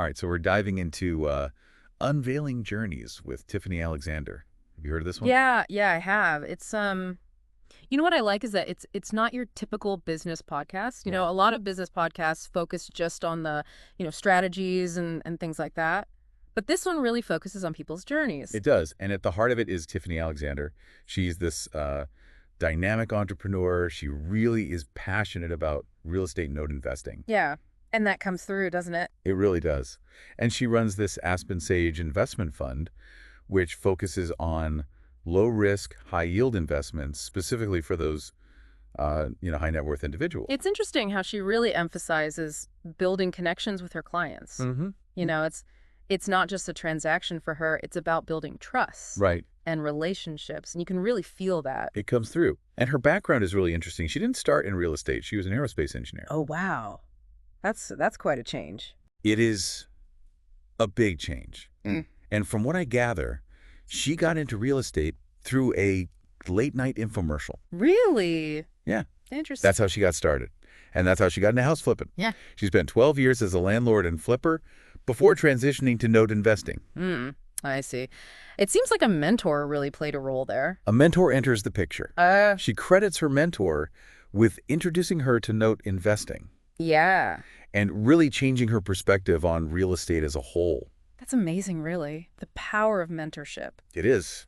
All right, so we're diving into Unveiling Journeys with Tiffany Alexander. Have you heard of this one? Yeah, yeah, I have. You know what I like is that it's not your typical business podcast. Yeah. A lot of business podcasts focus just on the strategies and things like that. But this one really focuses on people's journeys. It does. And at the heart of it is Tiffany Alexander. She's this dynamic entrepreneur. She really is passionate about real estate note investing. Yeah, and that comes through, doesn't it? It really does. And she runs this Aspen Sage Investment Fund, which focuses on low-risk, high-yield investments, specifically for those, high net worth individuals. It's interesting how she really emphasizes building connections with her clients. Mm-hmm. It's not just a transaction for her, it's about building trust Right. and relationships, and you can really feel that. It comes through. And her background is really interesting. She didn't start in real estate. She was an aerospace engineer. Oh, wow. That's quite a change. It is a big change. Mm. And from what I gather, she got into real estate through a late-night infomercial. Really? Yeah. Interesting. That's how she got started. And that's how she got into house flipping. Yeah. She spent 12 years as a landlord and flipper before transitioning to note investing. I see. It seems like a mentor really played a role there. A mentor enters the picture. She credits her mentor with introducing her to note investing Yeah. and really changing her perspective on real estate as a whole. That's amazing, really. The power of mentorship. It is.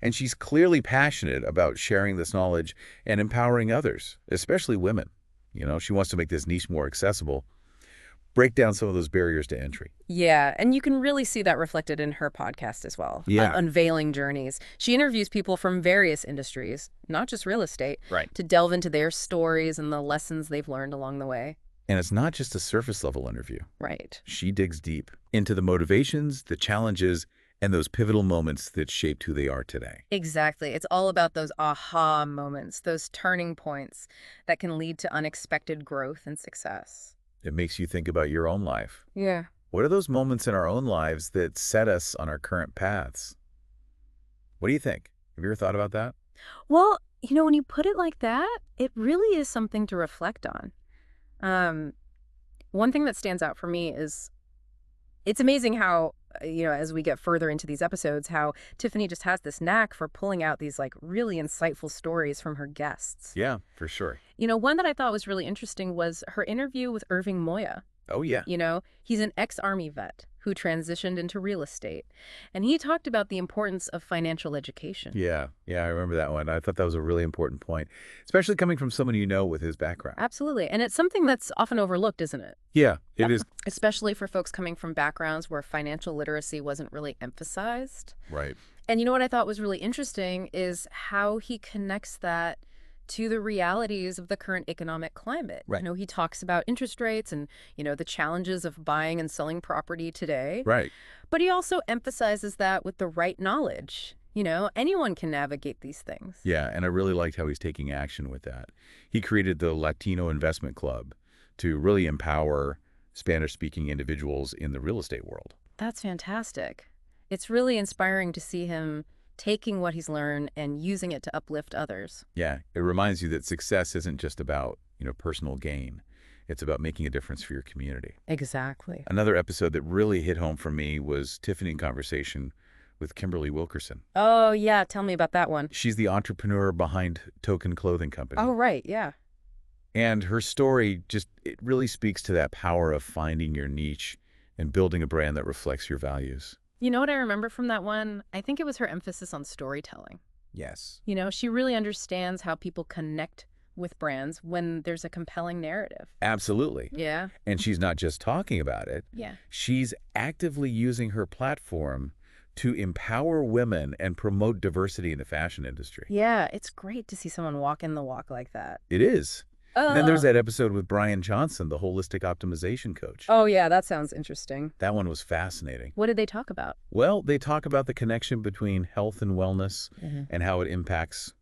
And she's clearly passionate about sharing this knowledge and empowering others, especially women. She wants to make this niche more accessible, break down some of those barriers to entry. Yeah, and you can really see that reflected in her podcast as well. Yeah. Unveiling Journeys. She interviews people from various industries, not just real estate, Right. to delve into their stories and the lessons they've learned along the way. And it's not just a surface-level interview. Right. She digs deep into the motivations, the challenges, and those pivotal moments that shaped who they are today. Exactly. It's all about those aha moments, those turning points that can lead to unexpected growth and success. It makes you think about your own life. Yeah. What are those moments in our own lives that set us on our current paths? What do you think? Have you ever thought about that? Well, when you put it like that, it really is something to reflect on. One thing that stands out for me is it's amazing how, as we get further into these episodes, how Tiffany just has this knack for pulling out these really insightful stories from her guests. Yeah, for sure. One that I thought was really interesting was her interview with Irving Moya. Oh, yeah. He's an ex-Army vet who transitioned into real estate. And he talked about the importance of financial education. Yeah, I remember that one. I thought that was a really important point, especially coming from someone with his background. Absolutely. And it's something that's often overlooked, isn't it? Yeah, it is. Especially for folks coming from backgrounds where financial literacy wasn't really emphasized. Right. And what I thought was really interesting is how he connects that to the realities of the current economic climate. Right. He talks about interest rates and, the challenges of buying and selling property today. Right. But he also emphasizes that with the right knowledge. Anyone can navigate these things. Yeah, and I really liked how he's taking action with that. He created the Latino Investment Club to really empower Spanish-speaking individuals in the real estate world. That's fantastic. It's really inspiring to see him taking what he's learned and using it to uplift others. Yeah, it reminds you that success isn't just about, personal gain. It's about making a difference for your community. Exactly. Another episode that really hit home for me was Tiffany in conversation with Kimberly Wilkerson. Oh, yeah. Tell me about that one. She's the entrepreneur behind Token Clothing Company. Oh, right. Yeah. And her story it really speaks to that power of finding your niche and building a brand that reflects your values. You know what I remember from that one? I think it was her emphasis on storytelling. Yes. She really understands how people connect with brands when there's a compelling narrative. Absolutely. Yeah. And she's not just talking about it. Yeah. She's actively using her platform to empower women and promote diversity in the fashion industry. Yeah, it's great to see someone walk in the walk like that. It is. And then there's that episode with Brian Johnson, the holistic optimization coach. Oh, yeah, that sounds interesting. That one was fascinating. What did they talk about? Well, they talk about the connection between health and wellness and how it impacts,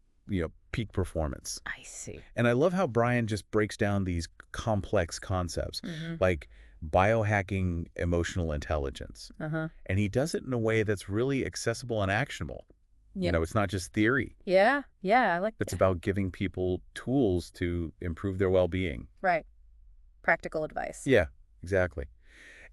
peak performance. I see. And I love how Brian just breaks down these complex concepts like biohacking emotional intelligence. And he does it in a way that's really accessible and actionable. Yeah. It's not just theory. Yeah, I like It's that. about giving people tools to improve their well-being. Right. Practical advice. Yeah, exactly.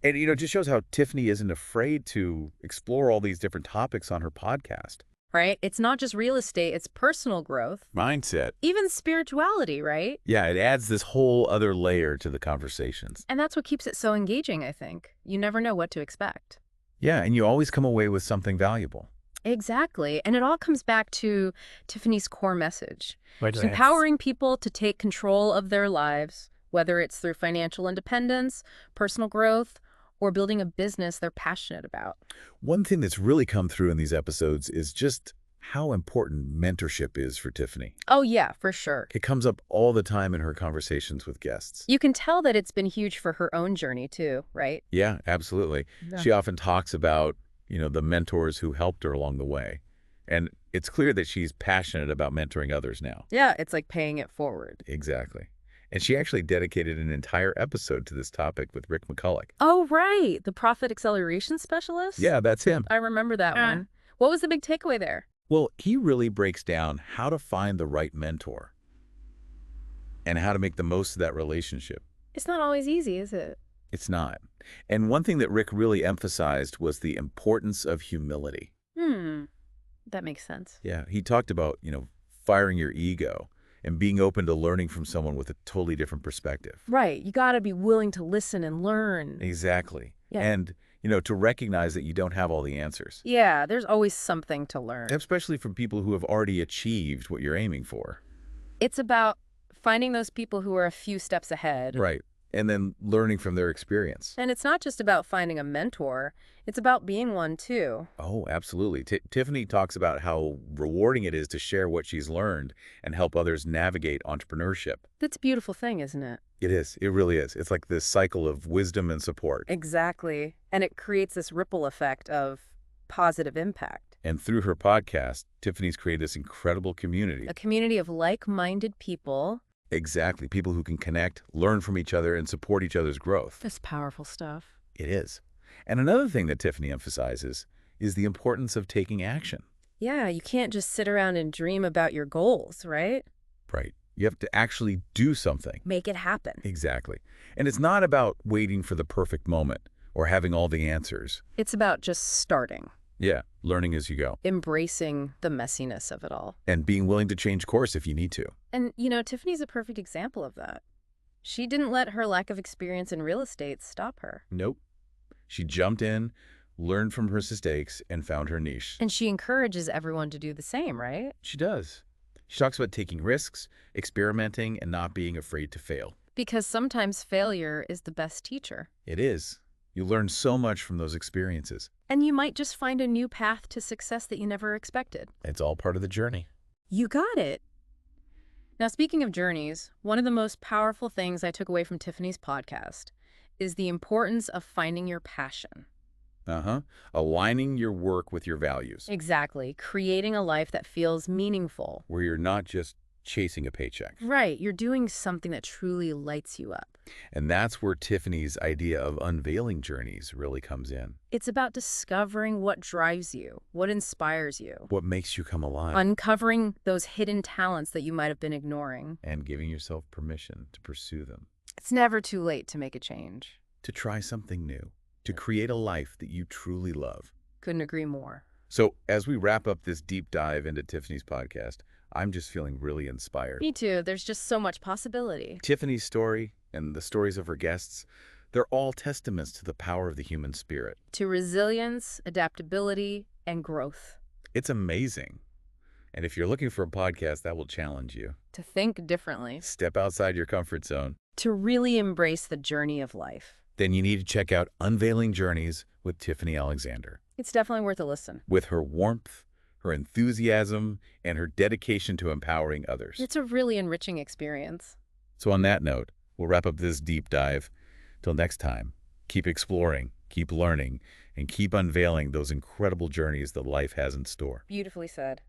And, it just shows how Tiffany isn't afraid to explore all these different topics on her podcast. Right? It's not just real estate, it's personal growth, Mindset. even spirituality, right? Yeah, it adds this whole other layer to the conversations. And that's what keeps it so engaging, I think. You never know what to expect. Yeah, and you always come away with something valuable. Exactly. And it all comes back to Tiffany's core message. Right. Empowering people to take control of their lives, whether it's through financial independence, personal growth, or building a business they're passionate about. One thing that's really come through in these episodes is just how important mentorship is for Tiffany. Oh, yeah, for sure. It comes up all the time in her conversations with guests. You can tell that it's been huge for her own journey, too, right? Yeah, absolutely. Yeah. She often talks about, the mentors who helped her along the way. And it's clear that she's passionate about mentoring others now. Yeah, it's like paying it forward. Exactly. And she actually dedicated an entire episode to this topic with Rick McCulloch. Oh, right. The Profit Acceleration Specialist? Yeah, that's him. I remember that one. What was the big takeaway there? Well, he really breaks down how to find the right mentor and how to make the most of that relationship. It's not always easy, is it? It's not. And one thing that Rick really emphasized was the importance of humility. That makes sense. Yeah, he talked about, firing your ego and being open to learning from someone with a totally different perspective. Right. You got to be willing to listen and learn. Exactly. Yeah. And, to recognize that you don't have all the answers. Yeah, there's always something to learn. Especially from people who have already achieved what you're aiming for. It's about finding those people who are a few steps ahead. Right. And then learning from their experience. And it's not just about finding a mentor. It's about being one, too. Oh, absolutely. Tiffany talks about how rewarding it is to share what she's learned and help others navigate entrepreneurship. That's a beautiful thing, isn't it? It is. It really is. It's like this cycle of wisdom and support. Exactly. And it creates this ripple effect of positive impact. And through her podcast, Tiffany's created this incredible community. A community of like-minded people. Exactly. People who can connect, learn from each other, and support each other's growth. That's powerful stuff. It is. And another thing that Tiffany emphasizes is the importance of taking action. Yeah, you can't just sit around and dream about your goals, right? Right. You have to actually do something. Make it happen. Exactly. And it's not about waiting for the perfect moment or having all the answers. It's about just starting. Yeah, learning as you go. Embracing the messiness of it all. And being willing to change course if you need to. And, Tiffany's a perfect example of that. She didn't let her lack of experience in real estate stop her. Nope. She jumped in, learned from her mistakes, and found her niche. And she encourages everyone to do the same, right? She does. She talks about taking risks, experimenting, and not being afraid to fail. Because sometimes failure is the best teacher. It is. You learn so much from those experiences. And you might just find a new path to success that you never expected. It's all part of the journey. You got it. Now, speaking of journeys, one of the most powerful things I took away from Tiffany's podcast is the importance of finding your passion. Aligning your work with your values. Exactly. Creating a life that feels meaningful. Where you're not just chasing a paycheck. Right. You're doing something that truly lights you up. And that's where Tiffany's idea of unveiling journeys really comes in. It's about discovering what drives you, what inspires you. What makes you come alive. Uncovering those hidden talents that you might have been ignoring. And giving yourself permission to pursue them. It's never too late to make a change. To try something new. To create a life that you truly love. Couldn't agree more. So as we wrap up this deep dive into Tiffany's podcast, I'm just feeling really inspired. Me too. There's just so much possibility. Tiffany's story and the stories of her guests, they're all testaments to the power of the human spirit. To resilience, adaptability, and growth. It's amazing. And if you're looking for a podcast that will challenge you. To think differently. Step outside your comfort zone. To really embrace the journey of life. Then you need to check out Unveiling Journeys with Tiffany Alexander. It's definitely worth a listen. With her warmth, her enthusiasm, and her dedication to empowering others. It's a really enriching experience. So on that note, we'll wrap up this deep dive. Till next time, keep exploring, keep learning, and keep unveiling those incredible journeys that life has in store. Beautifully said.